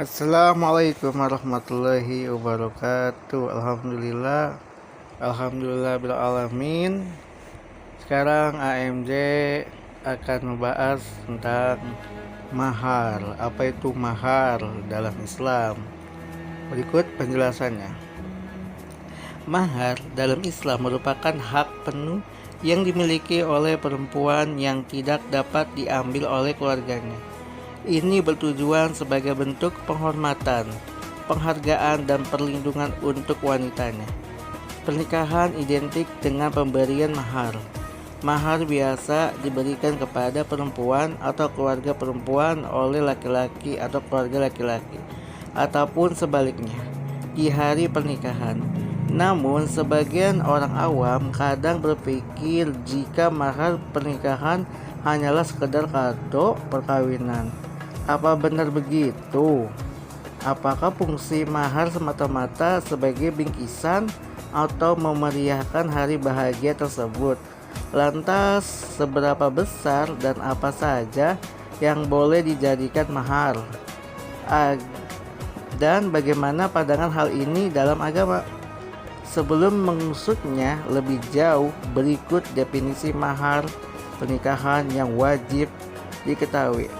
Assalamualaikum warahmatullahi wabarakatuh. Alhamdulillah bil alamin. Sekarang AMJ akan membahas tentang mahar. Apa itu mahar dalam Islam? Berikut penjelasannya. Mahar dalam Islam merupakan hak penuh yang dimiliki oleh perempuan yang tidak dapat diambil oleh keluarganya. Ini bertujuan sebagai bentuk penghormatan, penghargaan, dan perlindungan untuk wanitanya. Pernikahan identik dengan pemberian mahar. Mahar biasa diberikan kepada perempuan atau keluarga perempuan oleh laki-laki atau keluarga laki-laki, ataupun sebaliknya, di hari pernikahan. Namun, sebagian orang awam kadang berpikir jika mahar pernikahan hanyalah sekedar kado perkawinan. Apa benar begitu? Apakah fungsi mahar semata-mata sebagai bingkisan atau memeriahkan hari bahagia tersebut? Lantas, seberapa besar dan apa saja yang boleh dijadikan mahar? Dan bagaimana pandangan hal ini dalam agama? Sebelum mengusutnya lebih jauh, berikut definisi mahar pernikahan yang wajib diketahui.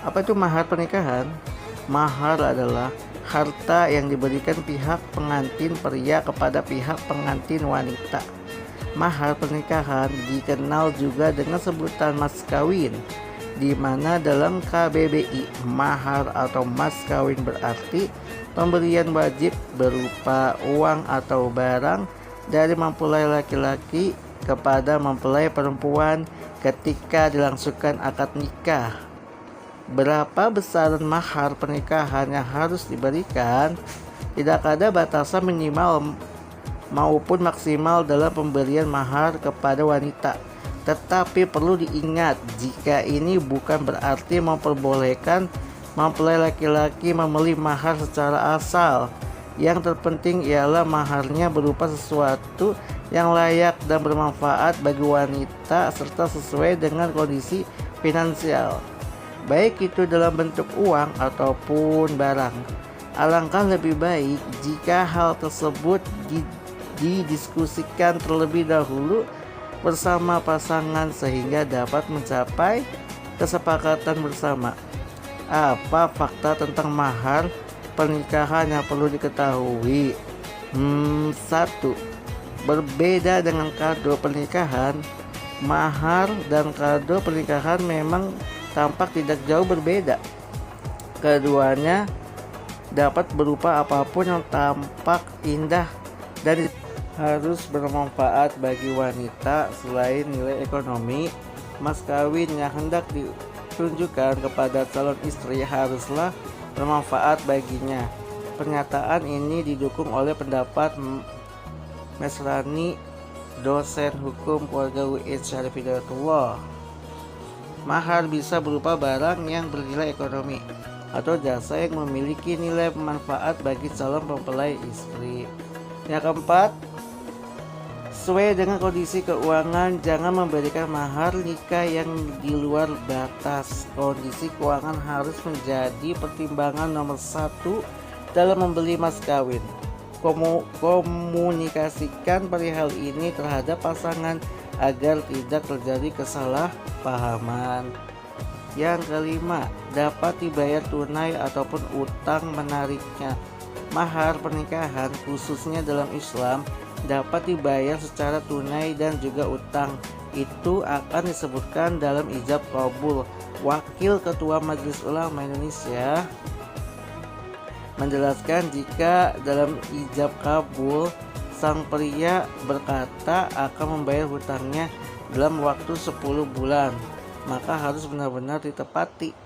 Apa itu mahar pernikahan? Mahar adalah harta yang diberikan pihak pengantin pria kepada pihak pengantin wanita. Mahar pernikahan dikenal juga dengan sebutan mas kawin, di mana dalam KBBI mahar atau mas kawin berarti pemberian wajib berupa uang atau barang dari mempelai laki-laki kepada mempelai perempuan ketika dilangsungkan akad nikah. Berapa besaran mahar pernikahan yang harus diberikan? Tidak ada batasan minimal maupun maksimal dalam pemberian mahar kepada wanita. Tetapi perlu diingat, jika ini bukan berarti memperbolehkan mempelai laki-laki membeli mahar secara asal. Yang terpenting ialah maharnya berupa sesuatu yang layak dan bermanfaat bagi wanita serta sesuai dengan kondisi finansial, baik itu dalam bentuk uang ataupun barang. Alangkah lebih baik jika hal tersebut didiskusikan terlebih dahulu bersama pasangan sehingga dapat mencapai kesepakatan bersama. Apa fakta tentang mahar pernikahan yang perlu diketahui? 1. Berbeda dengan kado pernikahan, mahar dan kado pernikahan memang tampak tidak jauh berbeda. Keduanya dapat berupa apapun yang tampak indah dan harus bermanfaat bagi wanita. Selain nilai ekonomi, mas kawin yang hendak ditunjukkan kepada calon istri haruslah bermanfaat baginya. Pernyataan ini didukung oleh pendapat Mesrani, dosen hukum keluarga UIN Syarif Hidayatullah. Mahar bisa berupa barang yang bernilai ekonomi atau jasa yang memiliki nilai manfaat bagi calon mempelai istri. Yang keempat, sesuai dengan kondisi keuangan, jangan memberikan mahar nikah yang di luar batas. Kondisi keuangan harus menjadi pertimbangan nomor 1 dalam membeli mas kawin. Komunikasikan perihal ini terhadap pasangan agar tidak terjadi kesalahpahaman. Yang kelima, dapat dibayar tunai ataupun utang menariknya. Mahar pernikahan khususnya dalam Islam dapat dibayar secara tunai dan juga utang. Itu akan disebutkan dalam ijab kabul. Wakil Ketua Majelis Ulama Indonesia menjelaskan jika dalam ijab kabul sang pria berkata akan membayar hutangnya dalam waktu 10 bulan, maka harus benar-benar ditepati.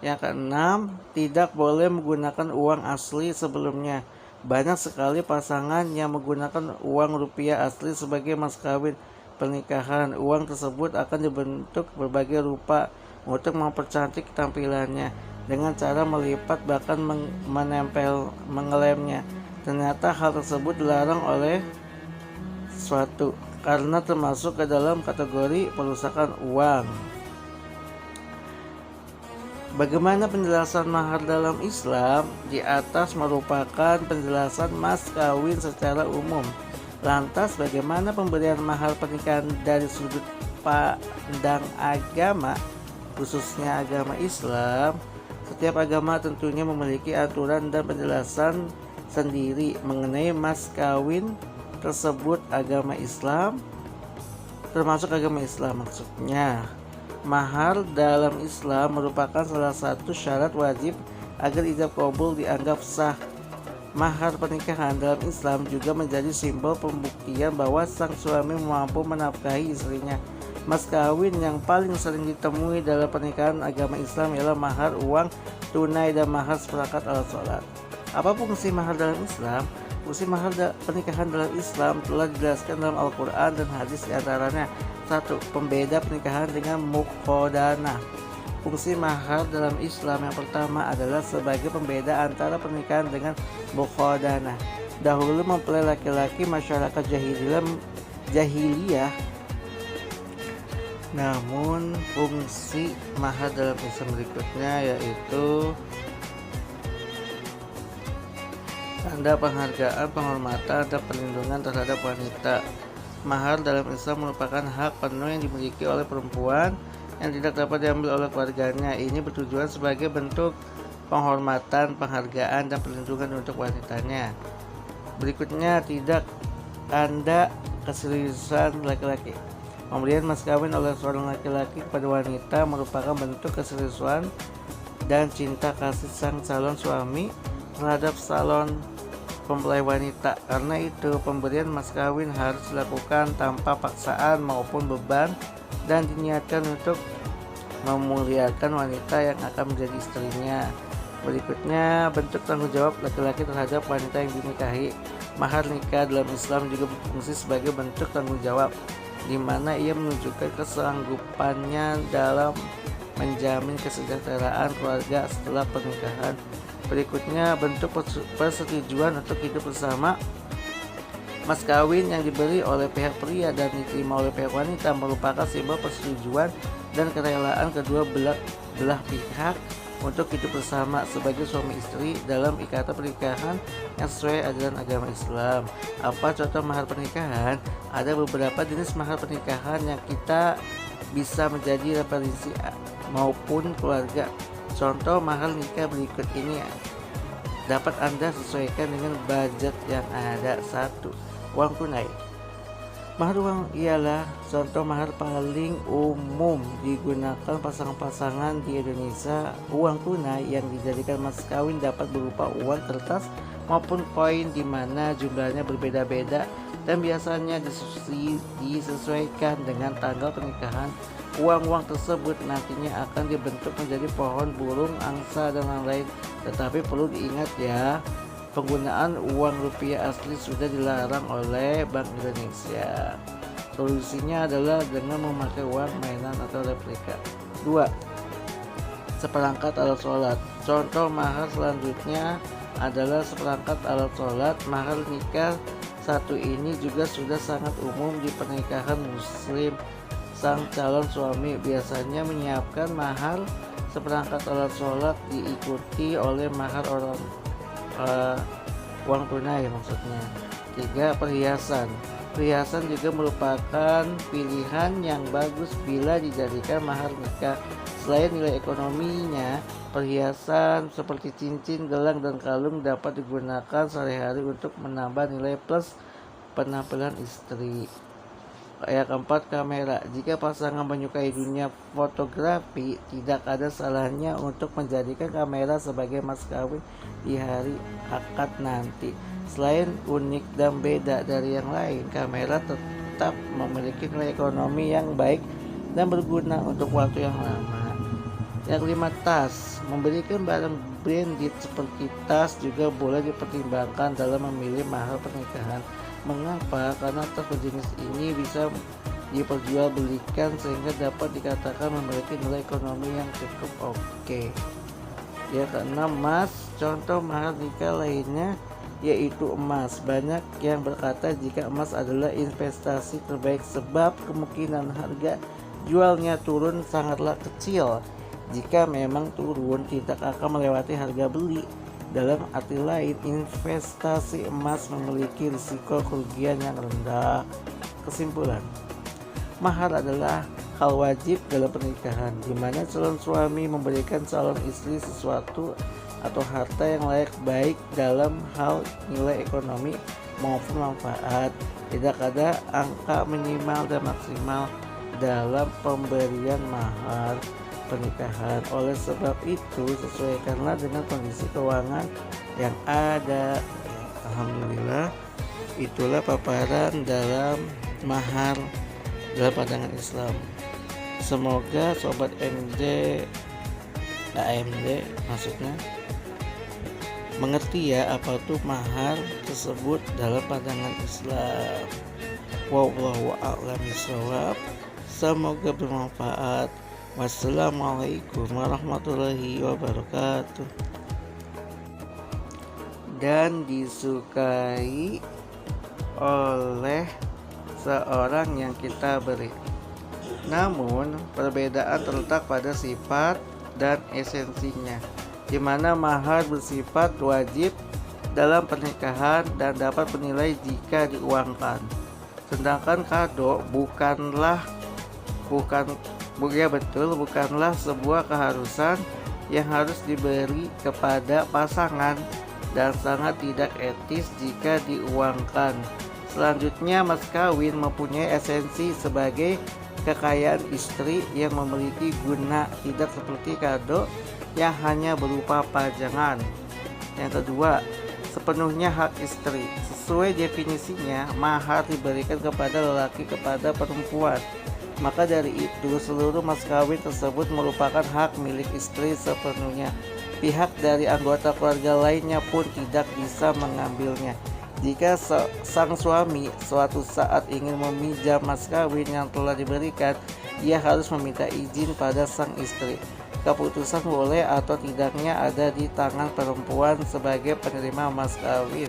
Yang keenam, tidak boleh menggunakan uang asli sebelumnya. Banyak sekali pasangan yang menggunakan uang rupiah asli sebagai mas kawin pernikahan. Uang tersebut akan dibentuk berbagai rupa untuk mempercantik tampilannya dengan cara melipat bahkan mengelemnya. Ternyata hal tersebut dilarang oleh suatu karena termasuk ke dalam kategori perusakan uang. Bagaimana penjelasan mahar dalam Islam? Di atas merupakan penjelasan mas kawin secara umum. Lantas bagaimana pemberian mahar pernikahan dari sudut pandang agama, khususnya agama Islam? Setiap agama tentunya memiliki aturan dan penjelasan sendiri mengenai mas kawin tersebut. Agama Islam, termasuk agama Islam maksudnya, mahar dalam Islam merupakan salah satu syarat wajib agar ijab kabul dianggap sah. Mahar pernikahan dalam Islam juga menjadi simbol pembuktian bahwa sang suami mampu menafkahi istrinya. Mas kawin yang paling sering ditemui dalam pernikahan agama Islam ialah mahar uang tunai dan mahar seperangkat alat sholat. Apa fungsi mahar dalam Islam? Fungsi mahar pernikahan dalam Islam telah dijelaskan dalam Al-Quran dan hadis, diantaranya 1. Pembeda pernikahan dengan mukhodanah. Fungsi mahar dalam Islam yang pertama adalah sebagai pembeda antara pernikahan dengan mukhodanah. Dahulu mempelai laki-laki masyarakat jahiliyah. Namun fungsi mahar dalam Islam berikutnya yaitu tanda penghargaan, penghormatan, dan perlindungan terhadap wanita. Mahar dalam Islam merupakan hak penuh yang dimiliki oleh perempuan yang tidak dapat diambil oleh keluarganya. Ini bertujuan sebagai bentuk penghormatan, penghargaan, dan perlindungan untuk wanitanya. Berikutnya, tidak tanda keseriusan laki-laki. Pemberian mas kawin oleh seorang laki-laki kepada wanita merupakan bentuk keseriusan dan cinta kasih sang calon suami terhadap calon mempelai wanita. Karena itu, pemberian mas kawin harus dilakukan tanpa paksaan maupun beban dan diniatkan untuk memuliakan wanita yang akan menjadi istrinya. Berikutnya, bentuk tanggung jawab laki-laki terhadap wanita yang dinikahi. Mahar nikah dalam Islam juga berfungsi sebagai bentuk tanggung jawab, di mana ia menunjukkan kesanggupannya dalam menjamin kesejahteraan keluarga setelah pernikahan. Berikutnya, bentuk persetujuan untuk hidup bersama. Mas kawin yang diberi oleh pihak pria dan diterima oleh pihak wanita merupakan simbol persetujuan dan kerelaan kedua belah pihak untuk hidup bersama sebagai suami istri dalam ikatan pernikahan yang sesuai ajaran agama Islam. Apa contoh mahar pernikahan? Ada beberapa jenis mahar pernikahan yang kita bisa menjadi referensi maupun keluarga. Contoh mahar nikah berikut ini dapat Anda sesuaikan dengan budget yang ada. 1. Uang tunai. Mahar uang ialah contoh mahar paling umum digunakan pasangan-pasangan di Indonesia. Uang tunai yang dijadikan mas kawin dapat berupa uang kertas maupun koin, di mana jumlahnya berbeda-beda dan biasanya disesuaikan dengan tanggal pernikahan. Uang-uang tersebut nantinya akan dibentuk menjadi pohon, burung, angsa, dan lain-lain. Tetapi perlu diingat ya, penggunaan uang rupiah asli sudah dilarang oleh Bank Indonesia. Solusinya adalah dengan memakai uang mainan atau replika. 2. Seperangkat alat sholat. Contoh mahar selanjutnya adalah seperangkat alat sholat. Mahar nikah satu ini juga sudah sangat umum di pernikahan muslim. Sang calon suami biasanya menyiapkan mahar seperangkat alat sholat, diikuti oleh mahar uang tunai maksudnya. 3. Perhiasan. Perhiasan juga merupakan pilihan yang bagus bila dijadikan mahar nikah. Selain nilai ekonominya, perhiasan seperti cincin, gelang, dan kalung dapat digunakan sehari-hari untuk menambah nilai plus penampilan istri. Yang keempat, kamera. Jika pasangan menyukai dunia fotografi, tidak ada salahnya untuk menjadikan kamera sebagai mas kawin di hari akad nanti. Selain unik dan beda dari yang lain, kamera tetap memiliki nilai ekonomi yang baik dan berguna untuk waktu yang lama. Yang 5, tas. Memberikan barang branded seperti tas juga boleh dipertimbangkan dalam memilih mahar pernikahan. Mengapa? Karena tas berjenis ini bisa diperjualbelikan sehingga dapat dikatakan memiliki nilai ekonomi yang cukup oke. Yang keenam, emas. Contoh mahar nikah lainnya yaitu emas. Banyak yang berkata jika emas adalah investasi terbaik sebab kemungkinan harga jualnya turun sangatlah kecil. Jika memang turun, tidak akan melewati harga beli. Dalam arti lain, investasi emas memiliki risiko kerugian yang rendah. Kesimpulan, mahar adalah hal wajib dalam pernikahan, di mana calon suami memberikan calon istri sesuatu atau harta yang layak baik dalam hal nilai ekonomi maupun manfaat. Tidak ada angka minimal dan maksimal dalam pemberian mahar pernikahan. Oleh sebab itu, sesuaikanlah dengan kondisi keuangan yang ada. Alhamdulillah, itulah paparan dalam mahar dalam pandangan Islam. Semoga sobat AMD maksudnya mengerti ya apa tuh mahar tersebut dalam pandangan Islam. Wallahu a'lam bishawab. Semoga bermanfaat. Wassalamualaikum warahmatullahi wabarakatuh. Dan disukai oleh seorang yang kita beri. Namun perbedaan terletak pada sifat dan esensinya, di mana mahar bersifat wajib dalam pernikahan dan dapat bernilai jika diuangkan. Sedangkan kado bukanlah sebuah keharusan yang harus diberi kepada pasangan dan sangat tidak etis jika diuangkan. Selanjutnya, mas kawin mempunyai esensi sebagai kekayaan istri yang memiliki guna, tidak seperti kado yang hanya berupa pajangan. Yang kedua, sepenuhnya hak istri. Sesuai definisinya, mahar diberikan kepada lelaki kepada perempuan. Maka dari itu, seluruh mas kawin tersebut merupakan hak milik istri sepenuhnya. Pihak dari anggota keluarga lainnya pun tidak bisa mengambilnya. Jika sang suami suatu saat ingin meminjam mas kawin yang telah diberikan, ia harus meminta izin pada sang istri. Keputusan boleh atau tidaknya ada di tangan perempuan sebagai penerima mas kawin.